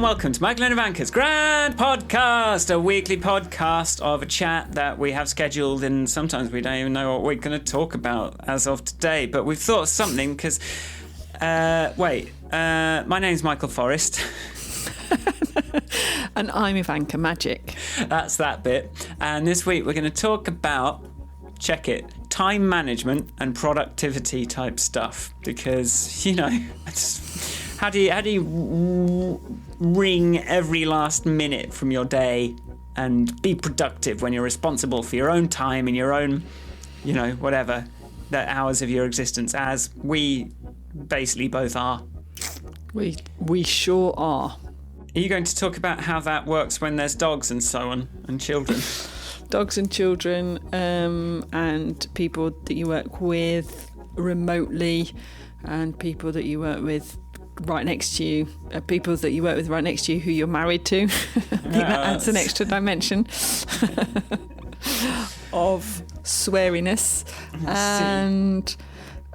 and welcome to Michael and Ivanka's Grand Podcast, a weekly podcast of a chat that we have scheduled, and sometimes we don't even know what we're going to talk about as of today, but we've thought of something because, my name's Michael Forrest. And I'm Ivanka Magic. That's that bit. And this week we're going to talk about, check it, time management and productivity type stuff, because, you know, how do you wring every last minute from your day and be productive when you're responsible for your own time and your own, you know, whatever, the hours of your existence, as we basically both are. We sure are. Are you going to talk about how that works when there's dogs and so on, and children? Dogs and children, and people that you work with remotely, and people that you work with right next to you, people that you work with right next to you who you're married to. I think that adds an extra dimension of sweariness. And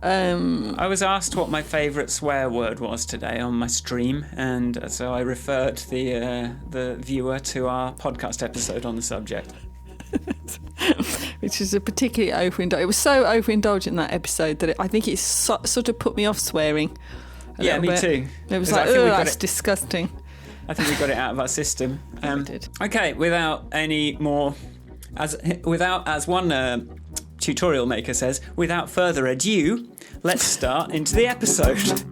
I was asked what my favourite swear word was today on my stream, and so I referred the viewer to our podcast episode on the subject. Which is a particularly overindulgent. It was so overindulgent, that episode, that I think it sort of put me off swearing. Yeah, me too. It was like, oh, that's disgusting. I think we got it out of our system. We did. Okay, without any more, as one tutorial maker says, without further ado, let's start into the episode.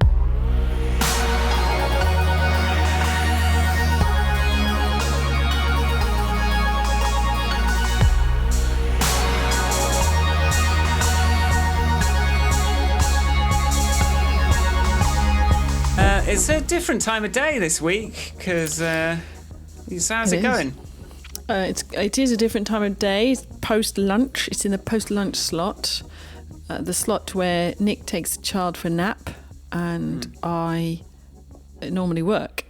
It's a different time of day this week, because how's it going? It is a different time of day. It's post-lunch. It's in the post-lunch slot, the slot where Nick takes the child for a nap, and I normally work.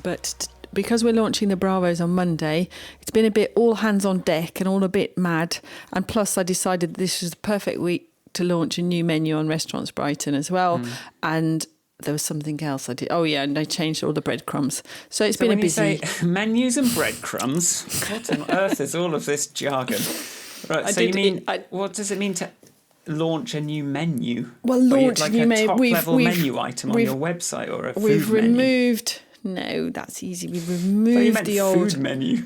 But because we're launching the Bravos on Monday, it's been a bit all hands on deck and all a bit mad. And plus, I decided this was the perfect week to launch a new menu on Restaurants Brighton as well. And there was something else I did. Oh, yeah, and I changed all the breadcrums. So it's been a busy... When you say menus and breadcrumbs, what on earth is all of this jargon? Right, what does it mean to launch a new menu? Well, launch a new menu. Like a top-level menu item on your website, or a food menu? We've removed... No, that's easy. We've removed the old... food menu.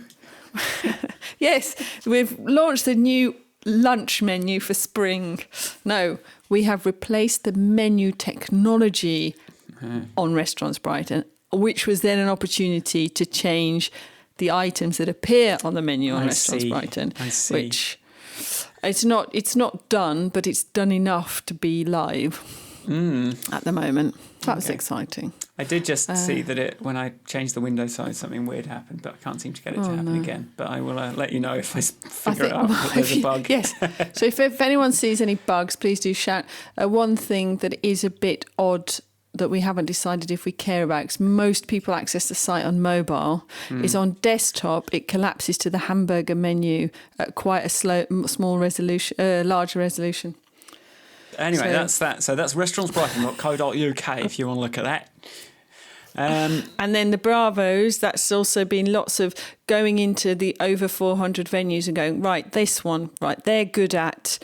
Yes, we've launched the new lunch menu for spring. No, we have replaced the menu technology on Restaurants Brighton, which was then an opportunity to change the items that appear on the menu on Restaurants Brighton. I see. Which it's not done, but it's done enough to be live at the moment. That's exciting. I did just see that when I changed the window size, something weird happened, but I can't seem to get it to happen again. But I will let you know if I figure it out that there's a bug. Yes. So if anyone sees any bugs, please do shout. One thing that is a bit odd that we haven't decided if we care about, because most people access the site on mobile, is on desktop. It collapses to the hamburger menu at quite a small resolution, larger resolution. Anyway, that's that. So that's restaurantsbrighton.co.uk if you want to look at that. And then the Bravos, that's also been lots of going into the over 400 venues and going, right, this one, right, they're good at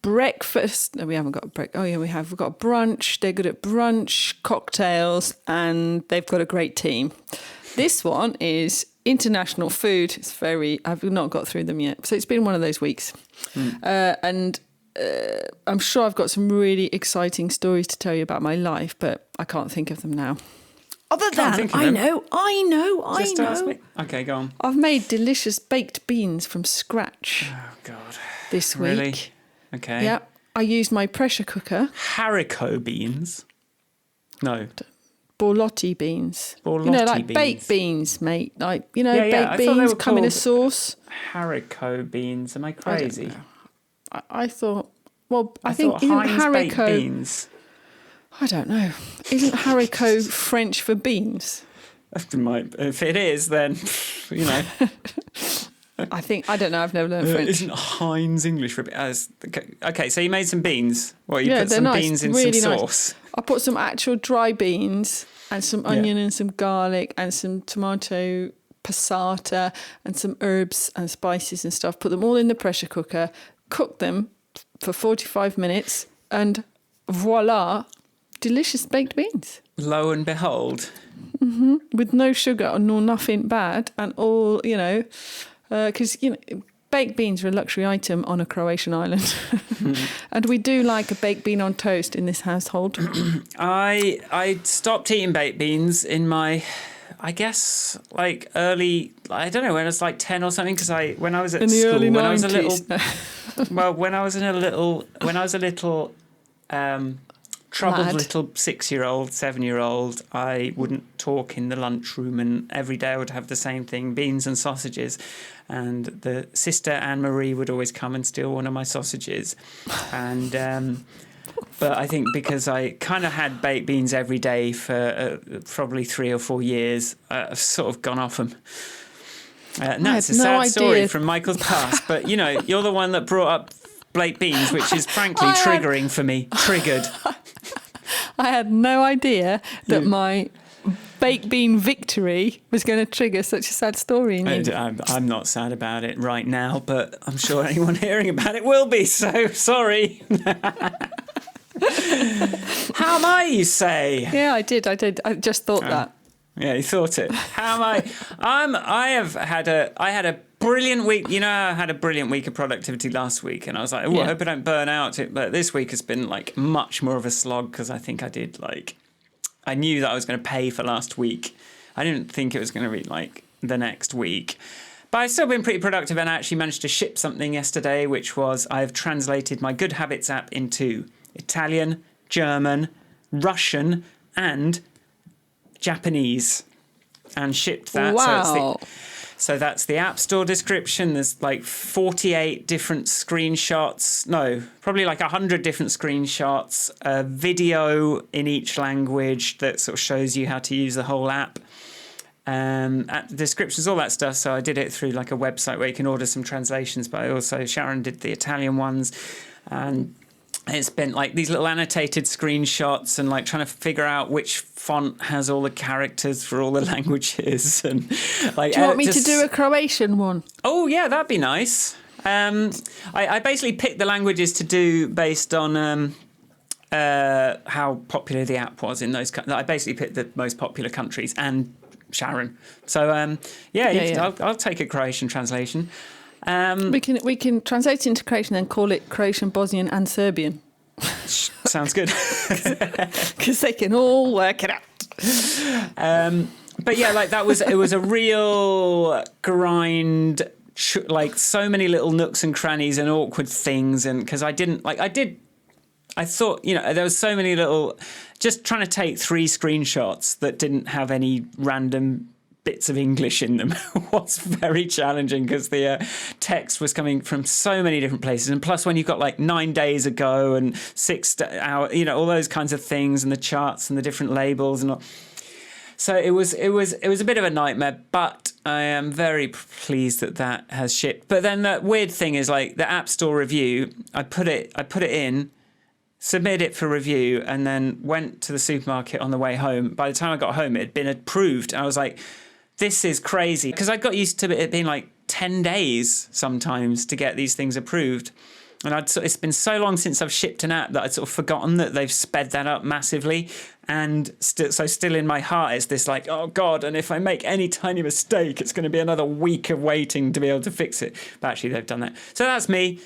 breakfast. No, we haven't got breakfast. Oh, yeah, we have. We've got brunch. They're good at brunch, cocktails, and they've got a great team. This one is international food. I've not got through them yet. So it's been one of those weeks. I'm sure I've got some really exciting stories to tell you about my life, but I can't think of them now. Other than, I know. Ask me. Okay, go on. I've made delicious baked beans from scratch. Oh, God. This week. Really? Okay. Yeah. I used my pressure cooker. Haricot beans? No. Borlotti beans. Borlotti beans. Baked beans, mate. Baked beans come in a sauce. Haricot beans. Am I crazy? I thought, I think isn't haricot beans? I don't know. Isn't haricot French for beans? If it is, then you know. I don't know. I've never learned French. Isn't Heinz English for beans? Okay, so you made some beans. Well, you put some nice, beans in really some nice. sauce. I put some actual dry beans and some onion and some garlic and some tomato passata and some herbs and spices and stuff. Put them all in the pressure cooker, cook them for 45 minutes, and voila, delicious baked beans. Lo and behold. With no sugar nor nothing bad, and all, because, baked beans are a luxury item on a Croatian island. And we do like a baked bean on toast in this household. I stopped eating baked beans in my, I guess, like early, I don't know, when I was like 10 or something, because when I was at in the school, early 90s. when I was a little, well, when I was a little troubled Lad. little 6-year-old, 7-year-old, I wouldn't talk in the lunchroom, and every day I would have the same thing, beans and sausages. And the sister Anne-Marie would always come and steal one of my sausages. And but I think because I kind of had baked beans every day for probably 3 or 4 years, I've sort of gone off them. And that's a sad story from Michael's past. But, you're the one that brought up baked beans, which is frankly triggering for me. Triggered. I had no idea that my baked bean victory was going to trigger such a sad story in you. I'm not sad about it right now, but I'm sure anyone hearing about it will be, so sorry. How am I, you say? Yeah, I did. I just thought that. Yeah, you thought it. How am I? I had a brilliant week. I had a brilliant week of productivity last week, and I was like, I hope I don't burn out. But this week has been like much more of a slog, because I think I knew that I was going to pay for last week. I didn't think it was going to be like the next week. But I've still been pretty productive, and I actually managed to ship something yesterday, which was I've translated my Good Habits app into Italian, German, Russian, and Japanese, and shipped that. Wow. So that's the App Store description. There's like 48 different screenshots. No, probably like 100 different screenshots. A video in each language that sort of shows you how to use the whole app. Descriptions, all that stuff. So I did it through like a website where you can order some translations. But Sharon did the Italian ones. And it's been like these little annotated screenshots and like trying to figure out which font has all the characters for all the languages. And like, do you want me to do a Croatian one? Oh yeah, that'd be nice. I basically picked the languages to do based on how popular the app was in those. I basically picked the most popular countries and Sharon. So I'll take a Croatian translation. We can translate it into Croatian and call it Croatian, Bosnian and Serbian. Sounds good. Because they can all work it out. But yeah, like it was a real grind, like so many little nooks and crannies and awkward things. And because I thought, there was so many little, just trying to take 3 screenshots that didn't have any random bits of English in them was very challenging, because the text was coming from so many different places, and plus when you've got like 9 days ago and 6 hours, all those kinds of things, and the charts and the different labels and all. So it was a bit of a nightmare, but I am very pleased that has shipped. But then the weird thing is, like, the App Store review, I put it in, submitted it for review, and then went to the supermarket on the way home. By the time I got home, it had been approved. And I was like, this is crazy. Because I got used to it being like 10 days sometimes to get these things approved. And it's been so long since I've shipped an app that I'd sort of forgotten that they've sped that up massively. And still in my heart, it's this like, oh God, and if I make any tiny mistake, it's going to be another week of waiting to be able to fix it. But actually, they've done that. So that's me.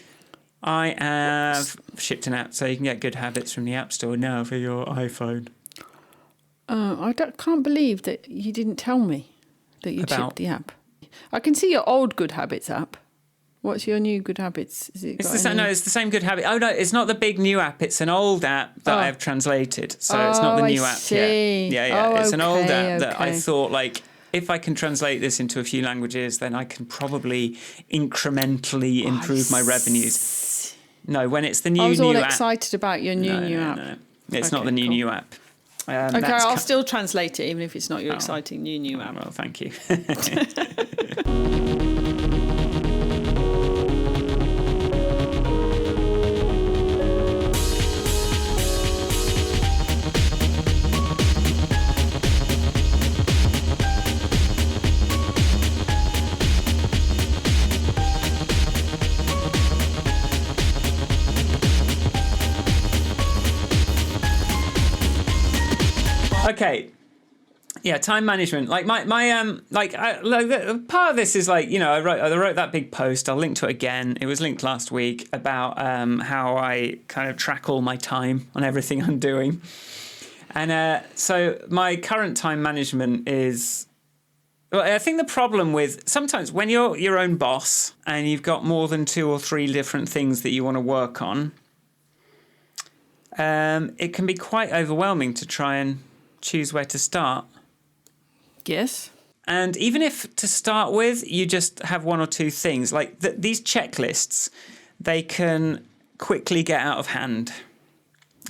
I have shipped an app, so you can get Good Habits from the App Store now for your iPhone. Can't believe that you didn't tell me that you'd shipped the app. I can see your old Good Habits app. What's your new Good Habits? It's the same Good Habit. Oh no, it's not the big new app. It's an old app that I've translated. So it's not the new app yet. Yeah. It's an old app that I thought, like, if I can translate this into a few languages, then I can probably incrementally improve my revenues. No, when it's the new app. I was all excited about your new app. No. It's not the new app. I'll still translate it, even if it's not your exciting new app. Well, thank you. Okay. Yeah, time management. Like part of this is like, I wrote that big post. I'll link to it again. It was linked last week about how I kind of track all my time on everything I'm doing. And so my current time management is, well, I think the problem with sometimes when you're your own boss and you've got more than 2 or 3 different things that you want to work on, it can be quite overwhelming to try and choose where to start. Yes. And even if to start with, you just have 1 or 2 things, like these checklists, they can quickly get out of hand.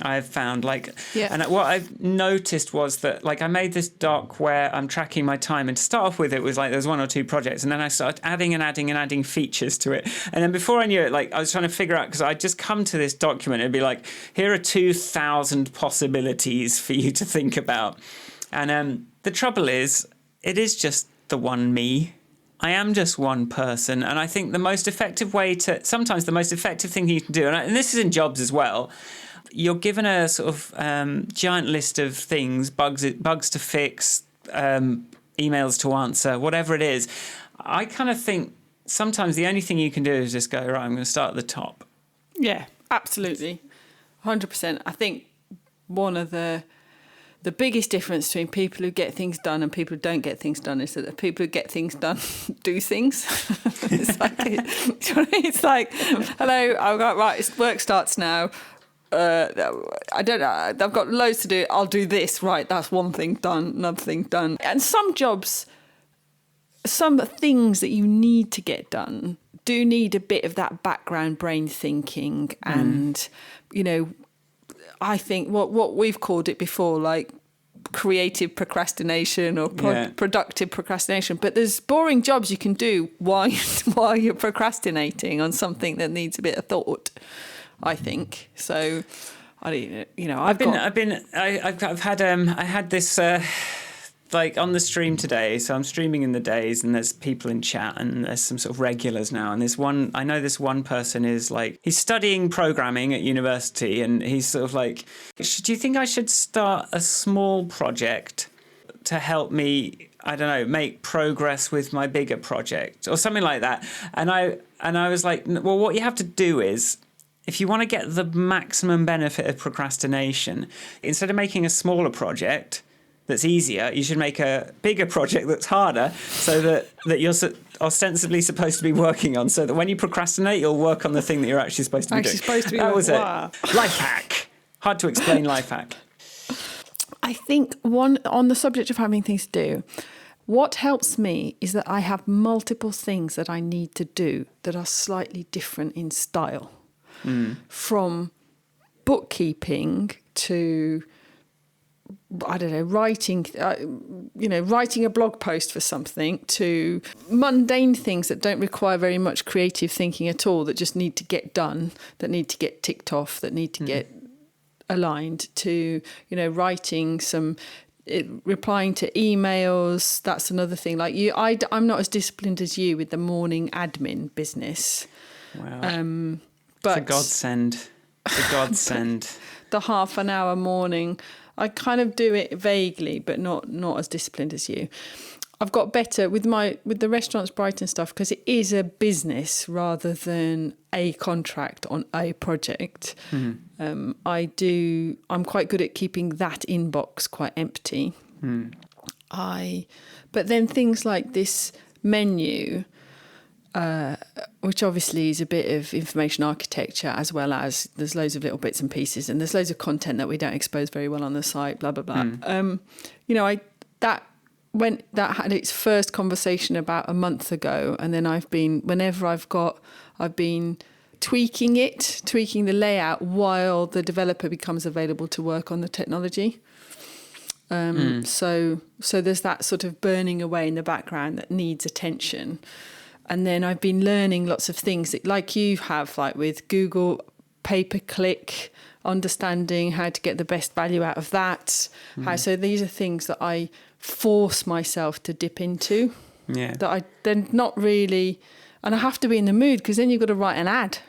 I've found and what I've noticed was that I made this doc where I'm tracking my time, and to start off with, it was there's 1 or 2 projects, and then I started adding features to it. And then before I knew it, I was trying to figure out, because I'd just come to this document, it'd be here are 2,000 possibilities for you to think about. And the trouble is, it is just the one me. I am just one person. And I think the most effective thing you can do, and this is in jobs as well, you're given a sort of giant list of things, bugs to fix, emails to answer, whatever it is. I kind of think sometimes the only thing you can do is just go, right, I'm going to start at the top. Yeah, absolutely. 100%. I think one of the biggest difference between people who get things done and people who don't get things done is that the people who get things done do things. It's like, hello, I've got, right, work starts now. I don't know, I've got loads to do. I'll do this. Right, that's one thing done, another thing done. And some jobs, some things that you need to get done do need a bit of that background brain thinking and, I think what we've called it before, creative procrastination or productive procrastination. But there's boring jobs you can do while you're procrastinating on something that needs a bit of thought, I think. So I had this on the stream today. So I'm streaming in the days, and there's people in chat, and there's some sort of regulars now. And I know this one person is he's studying programming at university, and he's sort of do you think I should start a small project to help me, I don't know, make progress with my bigger project or something like that? And I was like, well, what you have to do is, if you want to get the maximum benefit of procrastination, instead of making a smaller project that's easier, you should make a bigger project that's harder, so that you're ostensibly supposed to be working on, so that when you procrastinate, you'll work on the thing that you're actually supposed to be doing. That was it. Life hack. Hard to explain life hack. I think on the subject of having things to do, what helps me is that I have multiple things that I need to do that are slightly different in style. From bookkeeping to, I don't know, writing a blog post for something, to mundane things that don't require very much creative thinking at all, that just need to get done, that need to get ticked off, that need to get aligned, to, writing some, replying to emails. That's another thing. I'm not as disciplined as you with the morning admin business. Wow. But it's a godsend. It's a godsend. The half an hour morning, I kind of do it vaguely, but not as disciplined as you. I've got better with the Restaurants Brighton stuff, because it is a business rather than a contract on a project. I'm quite good at keeping that inbox quite empty. But then things like this menu, which obviously is a bit of information architecture, as well as there's loads of little bits and pieces, and there's loads of content that we don't expose very well on the site, blah, blah, blah. That had its first conversation about a month ago, and then I've been tweaking the layout while the developer becomes available to work on the technology. So there's that sort of burning away in the background that needs attention. And then I've been learning lots of things that, like you have, with Google pay-per-click, understanding how to get the best value out of that. So these are things that I force myself to dip into. Yeah. That I then not really, and I have to be in the mood, because then you've got to write an ad.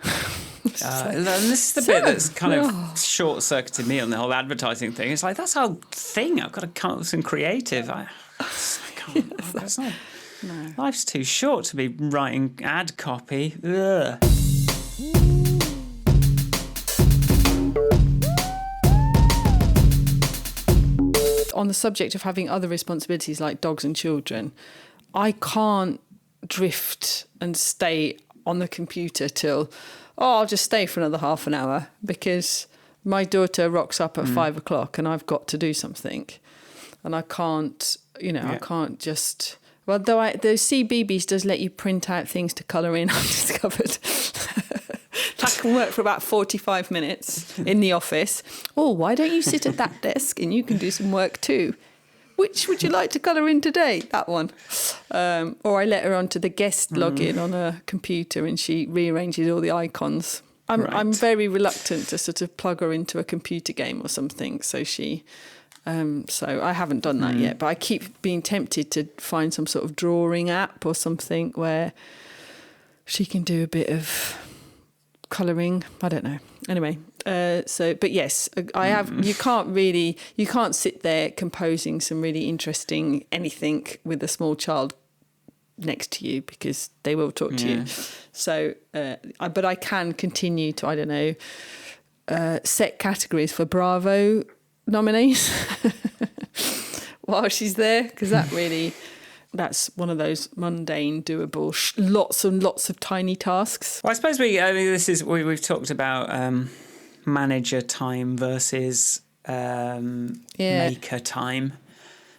And this is the bit that's kind of short-circuited me on the whole advertising thing. It's like, that's our thing. I've got to come up with some creative. I can't. That's not. No. Life's too short to be writing ad copy. Ugh. On the subject of having other responsibilities like dogs and children, I can't drift and stay on the computer till, I'll just stay for another half an hour because my daughter rocks up at 5 o'clock and I've got to do something. And I can't, I can't just... Well, though the CBeebies does let you print out things to colour in, I've discovered. I can work for about 45 minutes in the office. Oh, why don't you sit at that desk and you can do some work too? Which would you like to colour in today? That one. Or I let her onto the guest login on a computer and she rearranges all the icons. I'm very reluctant to sort of plug her into a computer game or something. So so I haven't done that yet. But I keep being tempted to find some sort of drawing app or something where she can do a bit of colouring. I don't know. Anyway, but yes, I have. You can't sit there composing some really interesting anything with a small child next to you because they will talk to you. So, but I can continue to, I don't know, set categories for Bravo nominees while she's there, because that's one of those mundane, doable, lots and lots of tiny tasks. Well, I suppose we've talked about manager time versus maker time.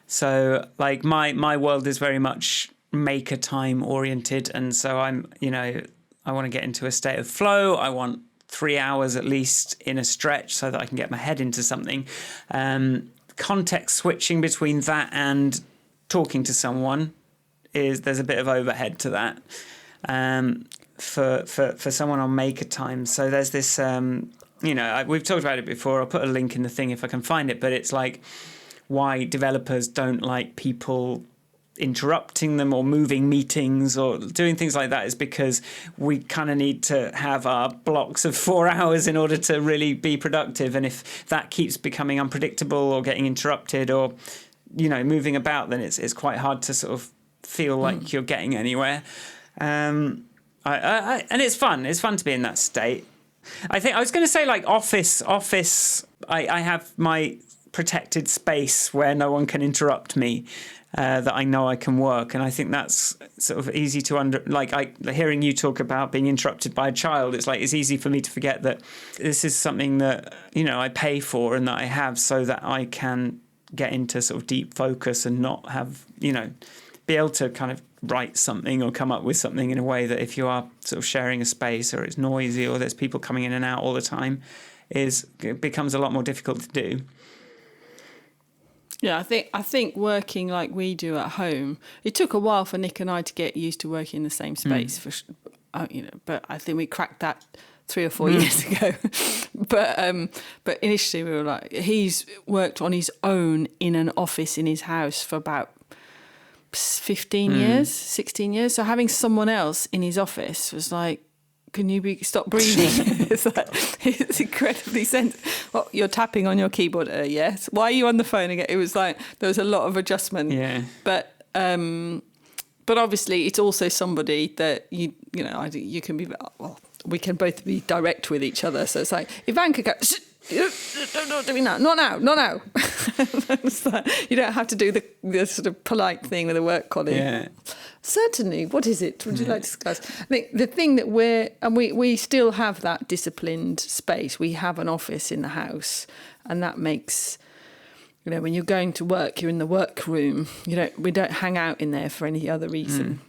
So, like, my world is very much maker time oriented, and so I want to get into a state of flow. I want 3 hours at least in a stretch so that I can get my head into something. Context switching between that and talking to someone there's a bit of overhead to that for someone on maker time. So there's this we've talked about it before. I'll put a link in the thing if I can find it, but it's like why developers don't like people interrupting them or moving meetings or doing things like that is because we kind of need to have our blocks of 4 hours in order to really be productive. And if that keeps becoming unpredictable or getting interrupted or, moving about, then it's quite hard to sort of feel like you're getting anywhere. And it's fun. It's fun to be in that state. I think I was going to say like office. I have my protected space where no one can interrupt me. That I know I can work, and I think that's sort of easy to hearing you talk about being interrupted by a child. It's like it's easy for me to forget that this is something that I pay for and that I have so that I can get into sort of deep focus and not have be able to kind of write something or come up with something in a way that if you are sort of sharing a space or it's noisy or there's people coming in and out all the time, it becomes a lot more difficult to do. Yeah, I think working like we do at home, it took a while for Nick and I to get used to working in the same space. But I think we cracked that 3 or 4 years ago. But initially we were like, he's worked on his own in an office in his house for about 15 years, 16 years. So having someone else in his office was like, can you stop breathing? It's incredibly sensitive. Well, you're tapping on your keyboard, yes. Why are you on the phone again? It was like there was a lot of adjustment. Yeah. But obviously, it's also somebody that you can be. Well, we can both be direct with each other. So it's like Ivanka goes, not doing that. Not now. You don't have to do the sort of polite thing with a work colleague. Yeah. Certainly. What is it? Would you like to discuss? I think the thing that we still have that disciplined space. We have an office in the house, and that makes, when you're going to work, you're in the workroom. We don't hang out in there for any other reason.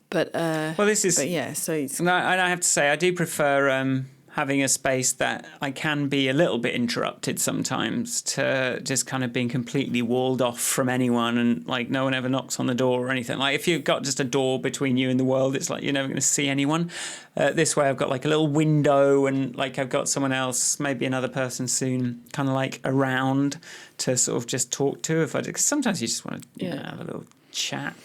But this is. But yeah, so it's. No, and I have to say, I do prefer having a space that I can be a little bit interrupted sometimes to just kind of being completely walled off from anyone and like no one ever knocks on the door or anything. Like if you've got just a door between you and the world, it's like you're never going to see anyone. This way I've got like a little window and like I've got someone else, maybe another person soon, kind of like around to sort of just talk to. Because sometimes you just want to have a little chat.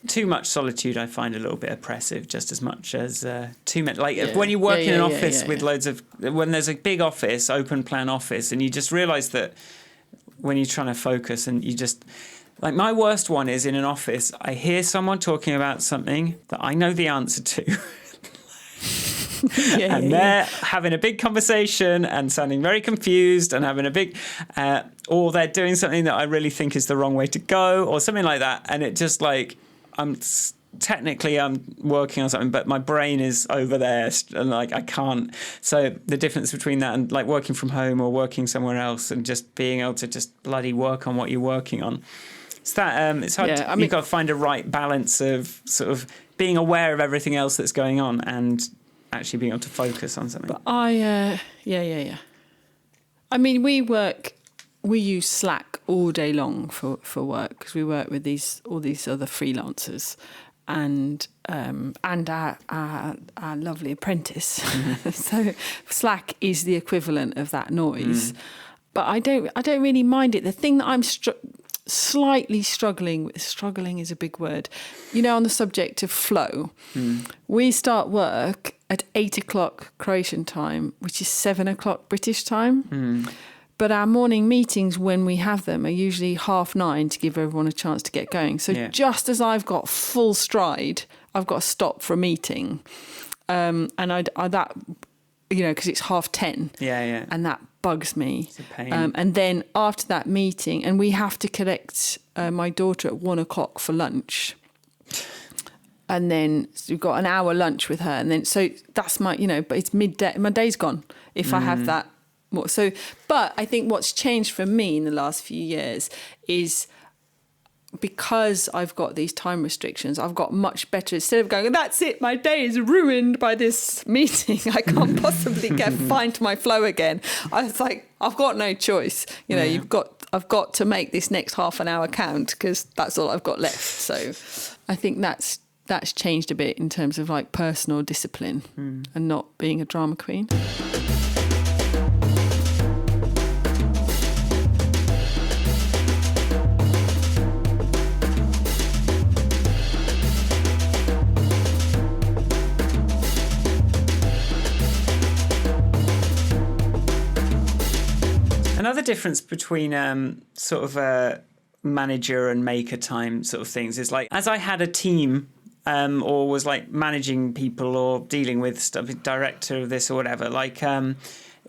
too much solitude I find a little bit oppressive, just as much as too many. Like when you work in an office with loads of, when there's a big office, open plan office, and you just realise that when you're trying to focus and you just, like my worst one is in an office, I hear someone talking about something that I know the answer to. And they're having a big conversation and sounding very confused and having a big, or they're doing something that I really think is the wrong way to go or something like that. And it just like, technically I'm working on something, but my brain is over there and like I can't. So the difference between that and like working from home or working somewhere else and just being able to just bloody work on what you're working on. It's that it's hard. You've got to find a right balance of sort of being aware of everything else that's going on and actually being able to focus on something. But I mean, we use Slack all day long for work because we work with all these other freelancers and our lovely apprentice. Mm-hmm. So Slack is the equivalent of that noise. But I don't really mind it. The thing that I'm slightly struggling with, struggling is a big word, on the subject of flow. We start work at 8:00 Croatian time, which is 7:00 British time. But our morning meetings, when we have them, are usually 9:30 to give everyone a chance to get going. So just as I've got full stride, I've got to stop for a meeting. And that, because it's 10:30. Yeah. And that bugs me. It's a pain. And then after that meeting, and we have to collect my daughter at 1:00 for lunch. And then we've got an hour lunch with her. And then, so that's but it's midday. My day's gone if I have that more. So, but I think what's changed for me in the last few years is because I've got these time restrictions, I've got much better. Instead of going, that's it, my day is ruined by this meeting, I can't possibly find my flow again. I was like, I've got no choice. I've got to make this next half an hour count because that's all I've got left. So I think that's changed a bit in terms of like personal discipline and not being a drama queen. Another difference between sort of a manager and maker time sort of things is like, as I had a team or was like managing people or dealing with stuff, director of this or whatever, like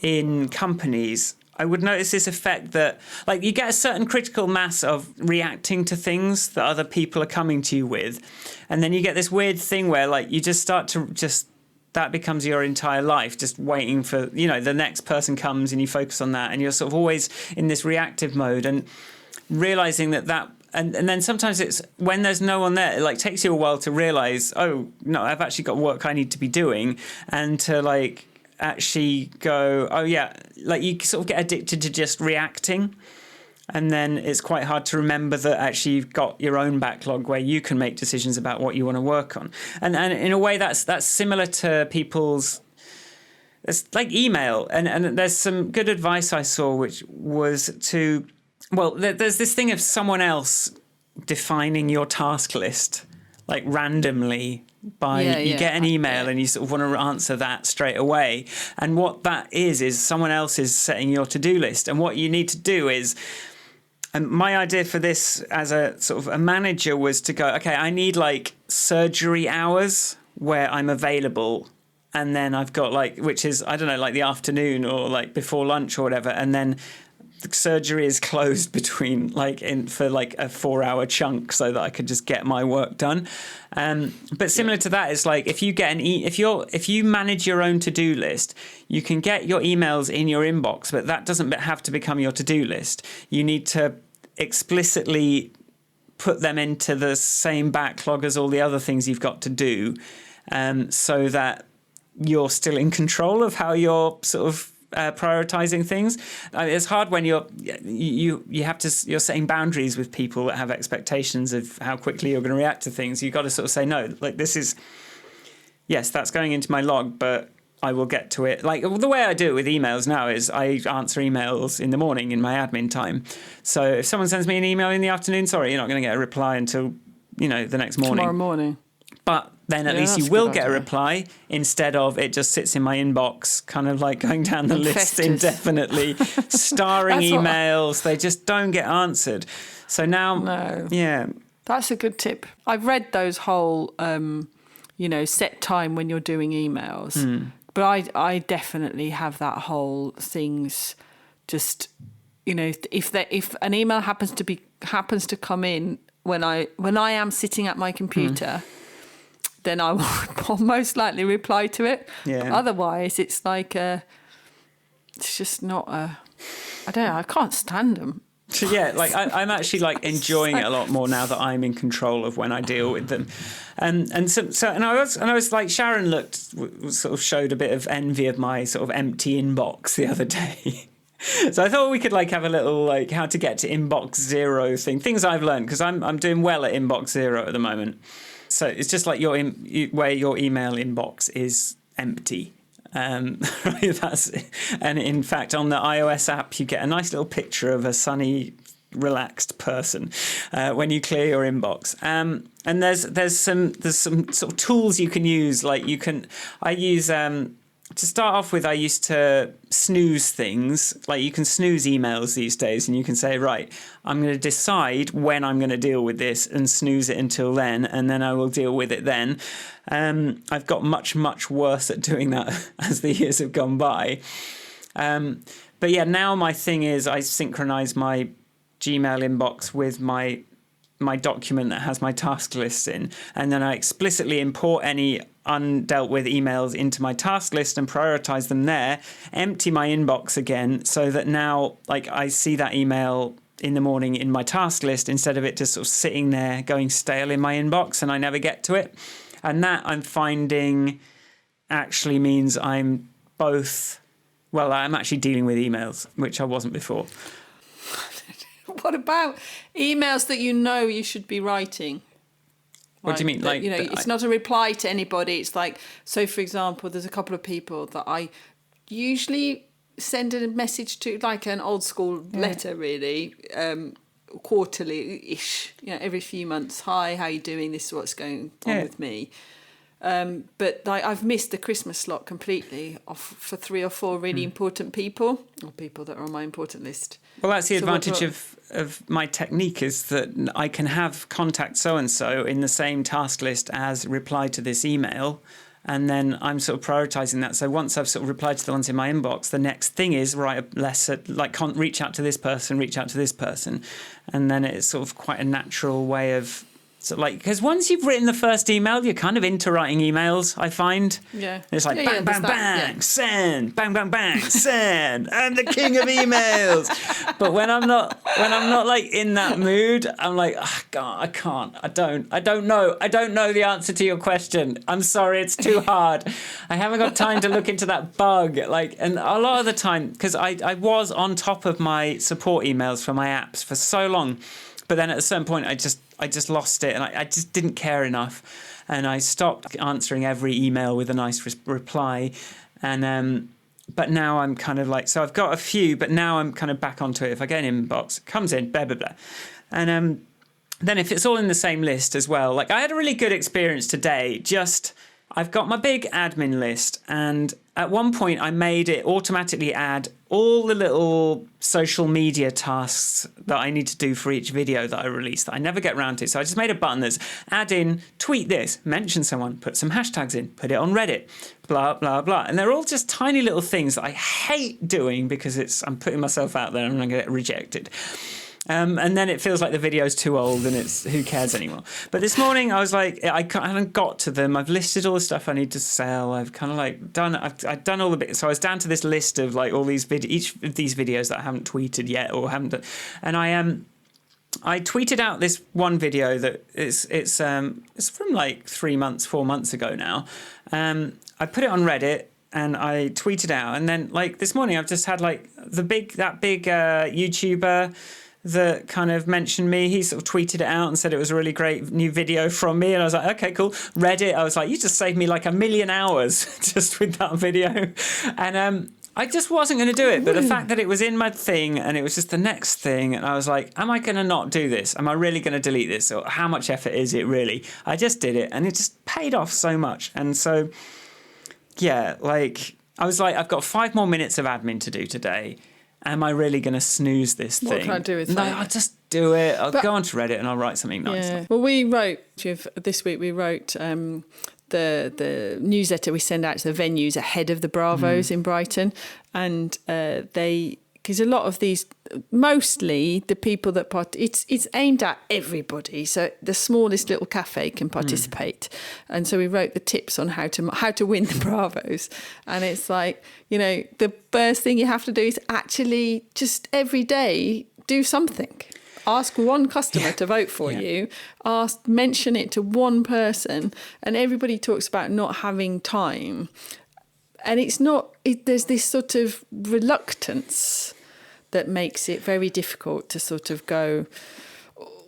in companies, I would notice this effect that like you get a certain critical mass of reacting to things that other people are coming to you with. And then you get this weird thing where like you just start to that becomes your entire life, just waiting for, the next person comes and you focus on that. And you're sort of always in this reactive mode and realizing that and then sometimes it's when there's no one there, it like takes you a while to realize, oh, no, I've actually got work I need to be doing. And to like actually go, oh, yeah, like you sort of get addicted to just reacting. And then it's quite hard to remember that actually you've got your own backlog where you can make decisions about what you want to work on. And in a way that's similar to people's, it's like email. And there's some good advice I saw, which was there's this thing of someone else defining your task list, like randomly you get an email and you sort of want to answer that straight away. And what that is someone else is setting your to-do list. And what you need to do is, and my idea for this as a sort of a manager was to go, okay, I need like surgery hours where I'm available. And then I've got like, which is, I don't know, like the afternoon or like before lunch or whatever. And then the surgery is closed between for like a 4-hour chunk so that I could just get my work done. But similar to that is like if you get if you manage your own to-do list, you can get your emails in your inbox, but that doesn't have to become your to-do list. You need to explicitly put them into the same backlog as all the other things you've got to do, so that you're still in control of how you're sort of prioritizing things. I mean, it's hard when you're setting boundaries with people that have expectations of how quickly you're going to react to things. You've got to sort of say, no, like this is, yes, that's going into my log, but I will get to it. Like the way I do it with emails now is I answer emails in the morning in my admin time. So if someone sends me an email in the afternoon, sorry, you're not going to get a reply until the next morning. Tomorrow morning. But then at least that's you a will good get a idea. reply instead of it just sits in my inbox, kind of like going down the list festers. indefinitely, starring That's what- emails. They just don't get answered. So now, No. yeah, That's a good tip. I've read those whole, set time when you're doing emails. But I definitely have that whole things just, if an email happens to come in when I am sitting at my computer, then I will most likely reply to it. Yeah. Otherwise, it's like it's just not I don't know. I can't stand them. so yeah, like I'm actually like enjoying it a lot more now that I'm in control of when I deal with them, and I was like Sharon sort of showed a bit of envy of my sort of empty inbox the other day. So I thought we could like have a little like how to get to inbox zero things I've learned, because I'm doing well at inbox zero at the moment. So it's just like where your email inbox is empty. Right, and in fact on the iOS app you get a nice little picture of a sunny, relaxed person when you clear your inbox. And there's some sort of tools you can use. Like I use to start off with, I used to snooze things. Like you can snooze emails these days, and you can say, right, I'm going to decide when I'm going to deal with this and snooze it until then, and then I will deal with it then. I've got much, much worse at doing that as the years have gone by. But yeah, now my thing is I synchronize my Gmail inbox with my document that has my task lists in, and then I explicitly import any undealt with emails into my task list and prioritize them there, empty my inbox again, so that now like I see that email in the morning in my task list instead of it just sort of sitting there going stale in my inbox and I never get to it. And that I'm finding actually means I'm actually dealing with emails, which I wasn't before. What about emails that you should be writing? What do you mean? Like, it's not a reply to anybody. It's like, so for example, there's a couple of people that I usually send a message to, like an old school letter, really, quarterly-ish, every few months. Hi, how you doing? This is what's going on with me. But I've missed the Christmas slot completely for 3 or 4 really important people, or people that are on my important list. Well, that's the advantage of my technique, is that I can have contact so-and-so in the same task list as reply to this email, and then I'm sort of prioritising that. So once I've sort of replied to the ones in my inbox, the next thing is write a letter, reach out to this person, and then it's sort of quite a natural way of... So because once you've written the first email, you're kind of into writing emails, I find. Yeah. It's like bang, bang, bang, send, bang, bang, bang, send. I'm the king of emails. But when I'm not like in that mood, I'm like, oh, God, I can't. I don't know. I don't know the answer to your question. I'm sorry, it's too hard. I haven't got time to look into that bug. And a lot of the time, because I was on top of my support emails for my apps for so long, but then at a certain point, I just lost it, and I just didn't care enough, and I stopped answering every email with a nice reply, and but now I'm kind of like, so I've got a few, but now I'm kind of back onto it. If I get an inbox, it comes in, blah blah blah, and then if it's all in the same list as well, like I had a really good experience today. I've got my big admin list, and at one point I made it automatically add all the little social media tasks that I need to do for each video that I release that I never get around to. So I just made a button that's add in, tweet this, mention someone, put some hashtags in, put it on Reddit, blah, blah, blah. And they're all just tiny little things that I hate doing because I'm putting myself out there and I'm going to get rejected. And then it feels like the video's too old and who cares anymore. But this morning I was like, I haven't got to them. I've listed all the stuff I need to sell. I've kind of like I've done all the bits. So I was down to this list of like all these each of these videos that I haven't tweeted yet or haven't done. And I tweeted out this one video that it's from like 4 months ago now. I put it on Reddit and I tweeted out, and then like this morning I've just had like that big YouTuber that kind of mentioned me. He sort of tweeted it out and said it was a really great new video from me, and I was like, okay, cool. Read it. I was like, you just saved me like 1 million hours just with that video. And I just wasn't going to do it. But the fact that it was in my thing and it was just the next thing, and I was like, am I going to not do this? Am I really going to delete this? Or how much effort is it really? I just did it, and it just paid off so much. And so, yeah, like, I was like, I've got 5 more minutes of admin to do today. Am I really going to snooze this thing? What can I do with No, that? I'll just do it. I'll go onto Reddit and I'll write something nice. Yeah. Well, this week we wrote the newsletter we send out to the venues ahead of the Bravos in Brighton, and because a lot of these, mostly the people that it's aimed at everybody, so the smallest little cafe can participate. And so we wrote the tips on how to win the Bravos, and it's like, the first thing you have to do is actually just every day do something. Ask one customer to vote for you. Mention it to one person, and everybody talks about not having time. And it's not. There's this sort of reluctance that makes it very difficult to sort of go,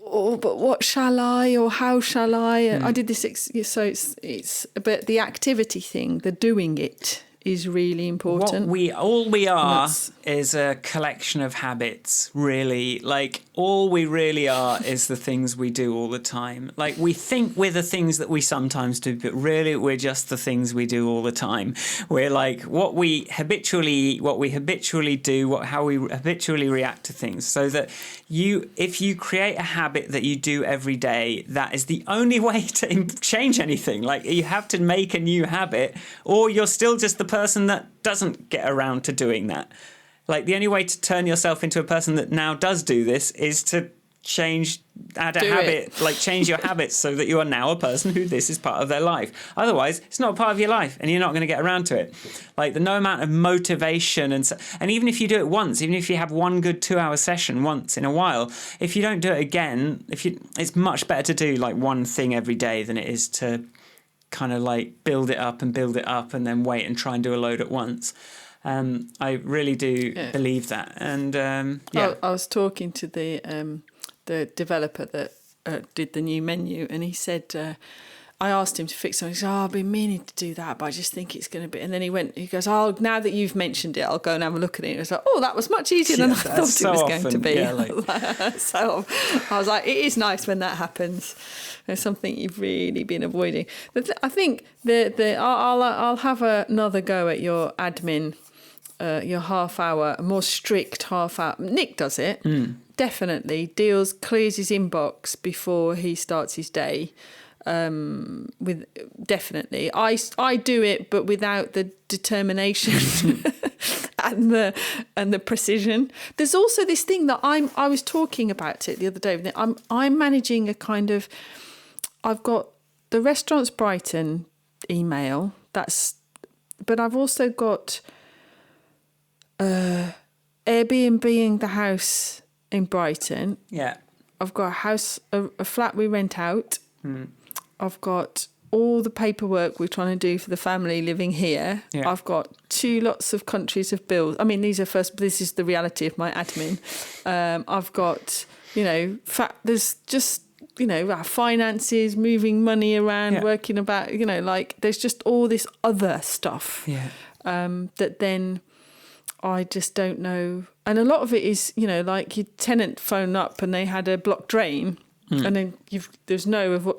oh, but what shall I, or how shall I? I did this. So it's but the activity thing, the doing it, is really important. All we are is a collection of habits, really. Like, all we really are is the things we do all the time. Like, we think we're the things that we sometimes do, but really we're just the things we do all the time. We're like what we habitually eat, what we habitually do, how we habitually react to things. So that if you create a habit that you do every day, that is the only way to change anything. Like, you have to make a new habit, or you're still just the person that doesn't get around to doing that. Like, the only way to turn yourself into a person that now does do this is to change your habits so that you are now a person who this is part of their life. Otherwise, it's not part of your life, and you're not going to get around to it. Like, no amount of motivation and even if you do it once, even if you have one good 2-hour session once in a while, if you don't do it again, it's much better to do like one thing every day than it is to kind of like build it up and then wait and try and do a load at once. I really do believe that. And I was talking to the developer that did the new menu, and he said, I asked him to fix something. He said, I've been meaning to do that, but I just think it's going to be... And then he goes, now that you've mentioned it, I'll go and have a look at it. And I was like, that was much easier than I thought it was going to be. Yeah, so I was like, it is nice when that happens. It's something you've really been avoiding. But I think I'll have another go at your admin, your half hour, a more strict half hour. Nick does it, definitely. Clears his inbox before he starts his day. Definitely, I do it, but without the determination and the precision. There's also this thing that I was talking about it the other day. I'm managing a kind of... I've got the Restaurants Brighton email. But I've also got Airbnb-ing the house in Brighton. Yeah, I've got a flat we rent out. I've got all the paperwork we're trying to do for the family living here. Yeah. I've got 2 lots of countries of bills. I mean, this is the reality of my admin. I've got, there's just, our finances, moving money around, working about, there's just all this other stuff that then I just don't know. And a lot of it is, like your tenant phone up and they had a blocked drain. And then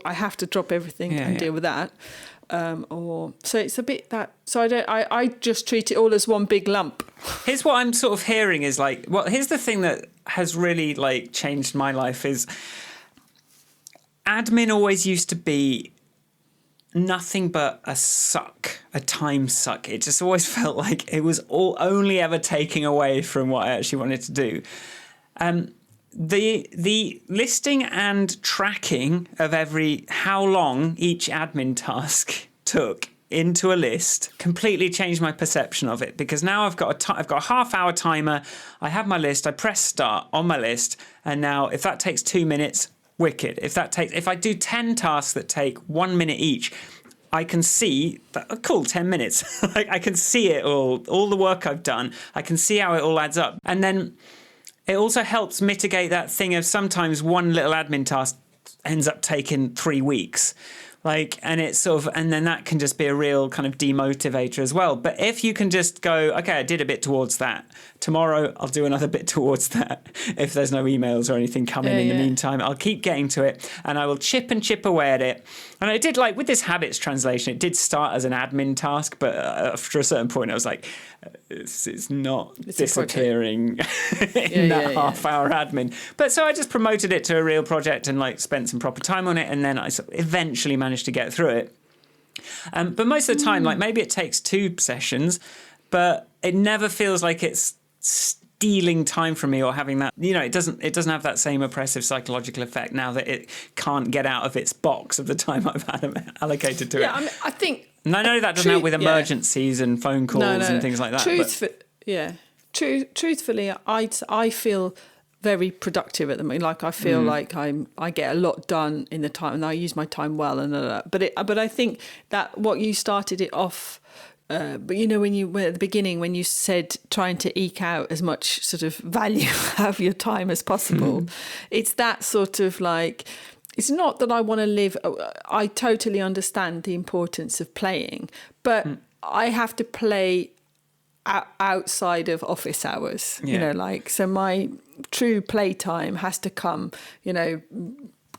I have to drop everything and deal with that. So it's a bit that. So I just treat it all as one big lump. Here's what I'm sort of hearing is like, here's the thing that has really like changed my life is admin always used to be nothing but a time suck. It just always felt like it was only ever taking away from what I actually wanted to do. The listing and tracking of how long each admin task took into a list completely changed my perception of it, because now I've got a half-hour timer. I have my list. I press start on my list, and now if that takes 2 minutes, wicked. If I do 10 tasks that take 1 minute each, I can see that, cool, 10 minutes. I can see it all the work I've done. I can see how it all adds up, and then. It also helps mitigate that thing of sometimes one little admin task ends up taking 3 weeks. Like, and it's sort of, and then that can just be a real kind of demotivator as well. But if you can just go, okay, I did a bit towards that. Tomorrow, I'll do another bit towards that. If there's no emails or anything coming in the meantime, I'll keep getting to it and I will chip away at it. And I did, like, with this habits translation, it did start as an admin task, but after a certain point, I was like, it's not disappearing in that half-hour admin. But so I just promoted it to a real project and, like, spent some proper time on it, and then I eventually managed to get through it. But most of the time, like, maybe it takes 2 sessions, but it never feels like it's stealing time from me or having that, you know, it doesn't have that same oppressive psychological effect now that it can't get out of its box of the time I've had allocated to it. Yeah, I think... And I know that doesn't help with emergencies and phone calls and things like that. Truthfully, I feel very productive at the moment. Like, I feel like I get a lot done in the time, and I use my time well. But I think that what you started it off. But you know, when you were at the beginning, when you said trying to eke out as much sort of value out of your time as possible, it's that sort of like. It's not that I want to live. I totally understand the importance of playing, but I have to play outside of office hours. You know, like, so my true playtime has to come, you know,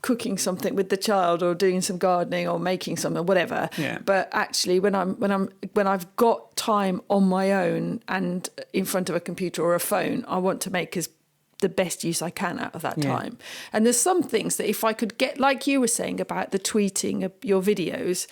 cooking something with the child or doing some gardening or making something, whatever. Yeah. But actually, when I've got time on my own and in front of a computer or a phone, I want to make the best use I can out of that time. And there's some things that if I could get, like you were saying about the tweeting of your videos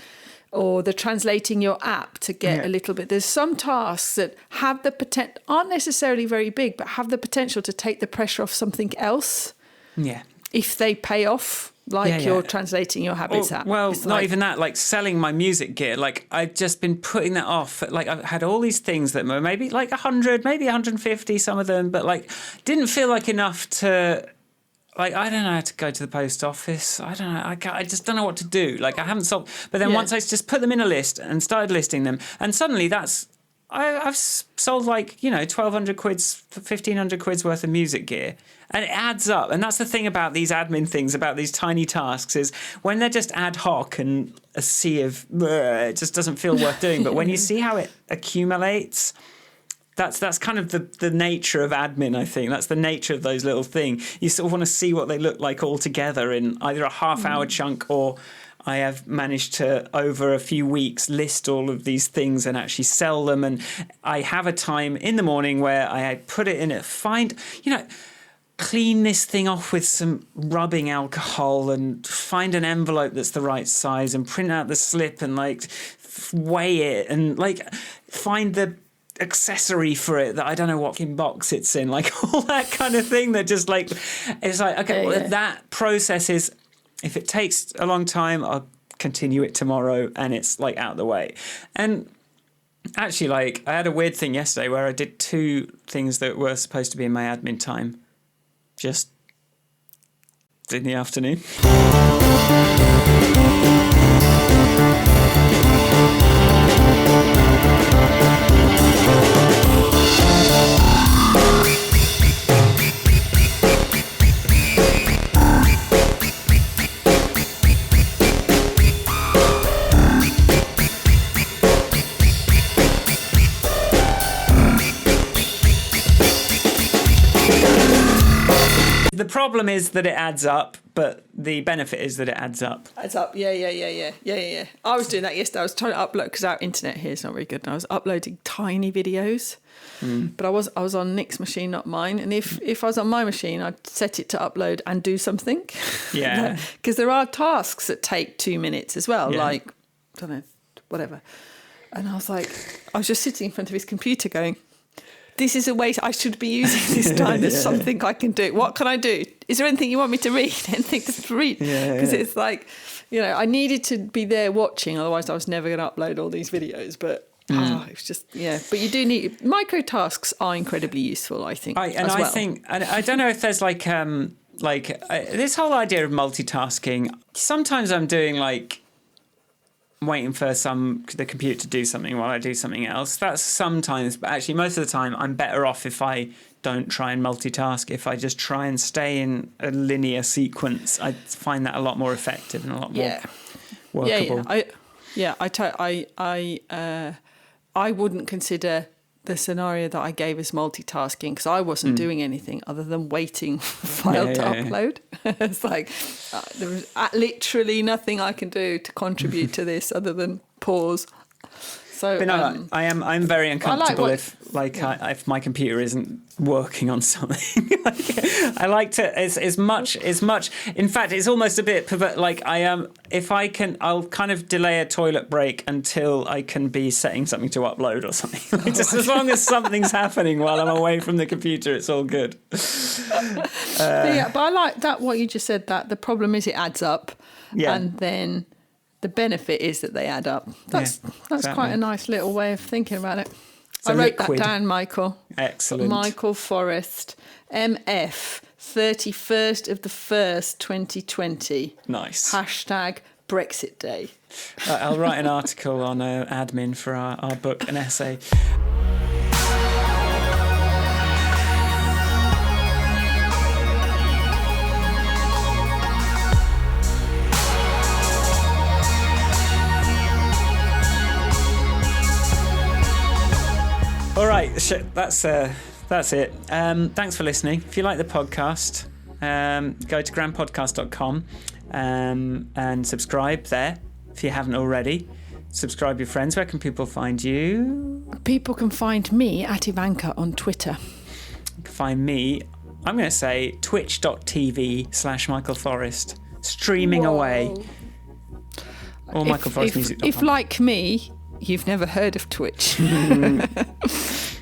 or the translating your app to get a little bit, there's some tasks that have the potential, aren't necessarily very big, but have the potential to take the pressure off something else. Yeah. If they pay off. Like you're translating your habits app. Well, it's not even that, like selling my music gear. Like, I've just been putting that off. Like, I've had all these things that were maybe like 100, maybe 150, some of them, but like didn't feel like enough to, like, I don't know how to go to the post office. I don't know. I just don't know what to do. Like, I haven't solved. But then once I just put them in a list and started listing them, and suddenly I've sold, like, you know, 1,200 quid's, 1,500 quid's worth of music gear. And it adds up. And that's the thing about these admin things, about these tiny tasks, is when they're just ad hoc and a sea of, it just doesn't feel worth doing. But when you see how it accumulates, that's kind of the nature of admin, I think. That's the nature of those little things. You sort of want to see what they look like all together in either a half-hour chunk, or I have managed to, over a few weeks, list all of these things and actually sell them. And I have a time in the morning where I put it in it, clean this thing off with some rubbing alcohol and find an envelope that's the right size and print out the slip and, like, weigh it and, like, find the accessory for it that I don't know what box it's in, like, all that kind of thing that just, like, it's like, okay, that process is, if it takes a long time, I'll continue it tomorrow and it's, like, out of the way. And actually, like, I had a weird thing yesterday where I did 2 things that were supposed to be in my admin time just in the afternoon. The problem is that it adds up, but the benefit is that it adds up. Adds up, yeah. I was doing that yesterday. I was trying to upload, because our internet here is not very good, and I was uploading tiny videos. But I was on Nick's machine, not mine. And if I was on my machine, I'd set it to upload and do something. Yeah. Because there are tasks that take 2 minutes as well, like, I don't know, whatever. And I was just sitting in front of his computer going, this is a way I should be using this time. There's something I can do. What can I do? Is there anything you want me to read? Anything to read? Because it's like, you know, I needed to be there watching. Otherwise, I was never going to upload all these videos. But it's just, But you do need, micro tasks are incredibly useful, I think. I think, I don't know if there's this whole idea of multitasking. Sometimes I'm doing, like, waiting for the computer to do something while I do something else. That's sometimes, but actually most of the time I'm better off if I don't try and multitask. If I just try and stay in a linear sequence, I find that a lot more effective and a lot more workable. I wouldn't consider the scenario that I gave as multitasking because I wasn't doing anything other than waiting for the file to upload. It's like there was literally nothing I can do to contribute to this other than pause. So, but no, I'm very uncomfortable if my computer isn't working on something. I like to as much. In fact, it's almost a bit like I am. If I can, I'll kind of delay a toilet break until I can be setting something to upload or something. Just as long as something's happening while I'm away from the computer, it's all good. But I like that what you just said. That the problem is it adds up, and then the benefit is that they add up. That's exactly. quite a nice little way of thinking about it. I wrote that down, Michael. Excellent. Michael Forrest, MF, 31st of the 1st, 2020. Nice. Hashtag Brexit Day. I'll write an article on admin for our book, an essay. All right, that's it. Thanks for listening. If you like the podcast, go to grandpodcast.com and subscribe there if you haven't already. Subscribe your friends. Where can people find you? People can find me at Ivanka on Twitter. You can find me, I'm going to say, twitch.tv/Michael Forrest, streaming away. Or michaelforrestmusic.com. If, like me, you've never heard of Twitch,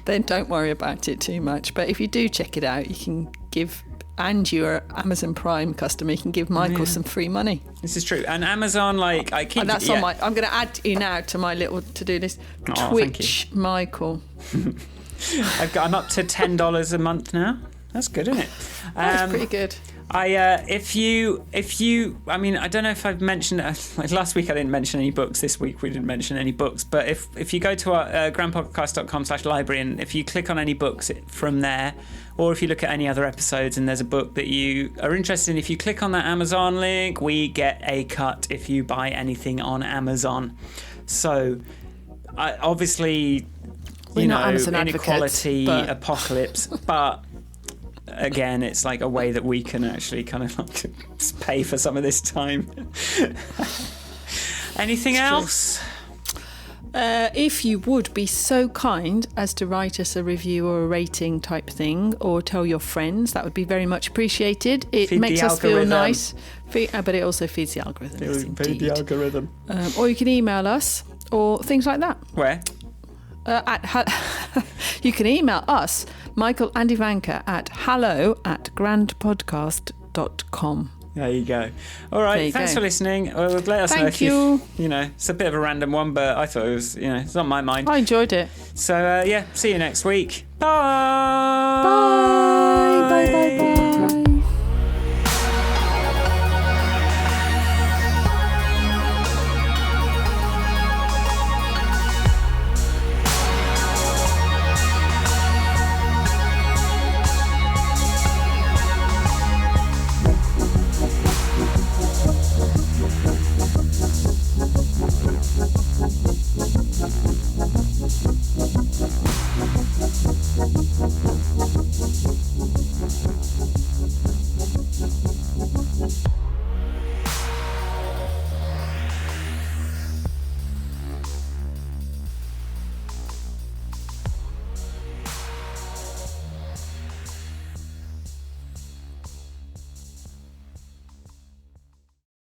then don't worry about it too much. But if you do check it out, you can give, and you're an Amazon Prime customer, you can give Michael some free money. This is true. And Amazon, I keep... And that's on I'm going to add you now to my little to-do list. Twitch, Michael. I'm up to $10 a month now. That's good, isn't it? That's pretty good. If you, I mean, I don't know if I've mentioned, like last week I didn't mention any books, this week we didn't mention any books, but if you go to our grandpodcast.com/library and if you click on any books from there, or if you look at any other episodes and there's a book that you are interested in, if you click on that Amazon link, we get a cut if you buy anything on Amazon. So, obviously, inequality, apocalypse, but... Again, it's like a way that we can actually kind of like pay for some of this time. Anything else? If you would be so kind as to write us a review or a rating type thing, or tell your friends, that would be very much appreciated. It makes us feel nice, but it also feeds the algorithm. Feed the algorithm. Or you can email us or things like that. Where? You can email us, Michael and Ivanka, at hello@grandpodcast.com. There you go. All right, thanks for listening. Well, let us know if you know, it's a bit of a random one, but I thought it was, it's on my mind. I enjoyed it. So, see you next week. Bye. Bye. Bye, bye, bye.